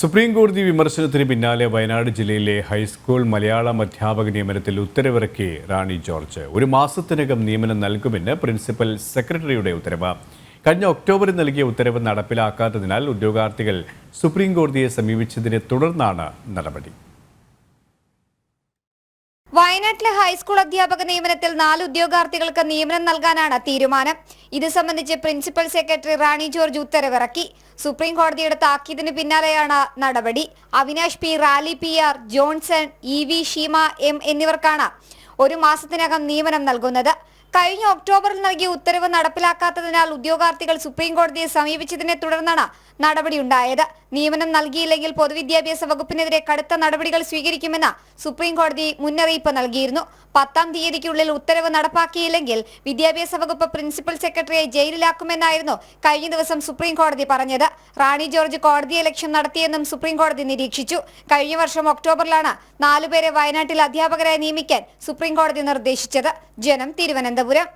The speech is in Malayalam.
സുപ്രീം കോടതി വിമർശനത്തിന് പിന്നാലെ വയനാട് ജില്ലയിലെ ഹൈസ്കൂൾ മലയാളം അധ്യാപക നിയമനത്തിൽ ഉത്തരവിറക്കി റാണി ജോർജ്. ഒരു മാസത്തിനകം നിയമനം നൽകുമെന്ന് പ്രിൻസിപ്പൽ സെക്രട്ടറിയുടെ ഉത്തരവ്. കഴിഞ്ഞ ഒക്ടോബറിൽ നൽകിയ ഉത്തരവ് നടപ്പിലാക്കാത്തതിനാൽ ഉദ്യോഗാർത്ഥികൾ സുപ്രീം കോടതിയെ സമീപിച്ചതിനെ തുടർന്നാണ് നടപടി. വയനാട്ടിലെ ഹൈസ്കൂൾ അധ്യാപക നിയമനത്തിൽ 4 ഉദ്യോഗാർത്ഥികൾക്ക് നിയമനം നൽകാനാണ് തീരുമാനം. ഇത് സംബന്ധിച്ച് പ്രിൻസിപ്പൽ സെക്രട്ടറി റാണി ജോർജ് ഉത്തരവിറക്കി. സുപ്രീം കോടതിയുടെ താക്കീതിന് പിന്നാലെയാണ് നടപടി. Avinash P, rally PR, Johnson, EV, Sheema M എന്നിവർക്കാണ് ഒരു മാസത്തിനകം നിയമനം നൽകുന്നത്. കഴിഞ്ഞ ഒക്ടോബറിൽ നൽകിയ ഉത്തരവ് നടപ്പിലാക്കാത്തതിനാൽ ഉദ്യോഗാർത്ഥികൾ സുപ്രീം കോടതിയെ സമീപിച്ചതിനെ തുടർന്നാണ് നടപടിയുണ്ടായത്. നിയമനം നൽകിയില്ലെങ്കിൽ പൊതുവിദ്യാഭ്യാസ വകുപ്പിനെതിരെ കടുത്ത നടപടികൾ സ്വീകരിക്കുമെന്ന് സുപ്രീം കോടതി മുന്നറിയിപ്പ് നൽകിയിരുന്നു. 10-ാം തീയതിക്കുള്ളിൽ ഉത്തരവ് നടപ്പാക്കിയില്ലെങ്കിൽ വിദ്യാഭ്യാസ വകുപ്പ് പ്രിൻസിപ്പൽ സെക്രട്ടറിയെ ജയിലിലാക്കുമെന്നായിരുന്നു കഴിഞ്ഞ ദിവസം സുപ്രീം കോടതി പറഞ്ഞത്. റാണി ജോർജ് കോടതിയലക്ഷ്യം നടത്തിയെന്നും സുപ്രീം കോടതി നിരീക്ഷിച്ചു. കഴിഞ്ഞ വർഷം ഒക്ടോബറിലാണ് 4 പേരെ വയനാട്ടിൽ അധ്യാപകരായി നിയമിക്കാൻ സുപ്രീം കോടതി നിർദ്ദേശിച്ചത്. ജനം, തിരുവനന്തപുരം.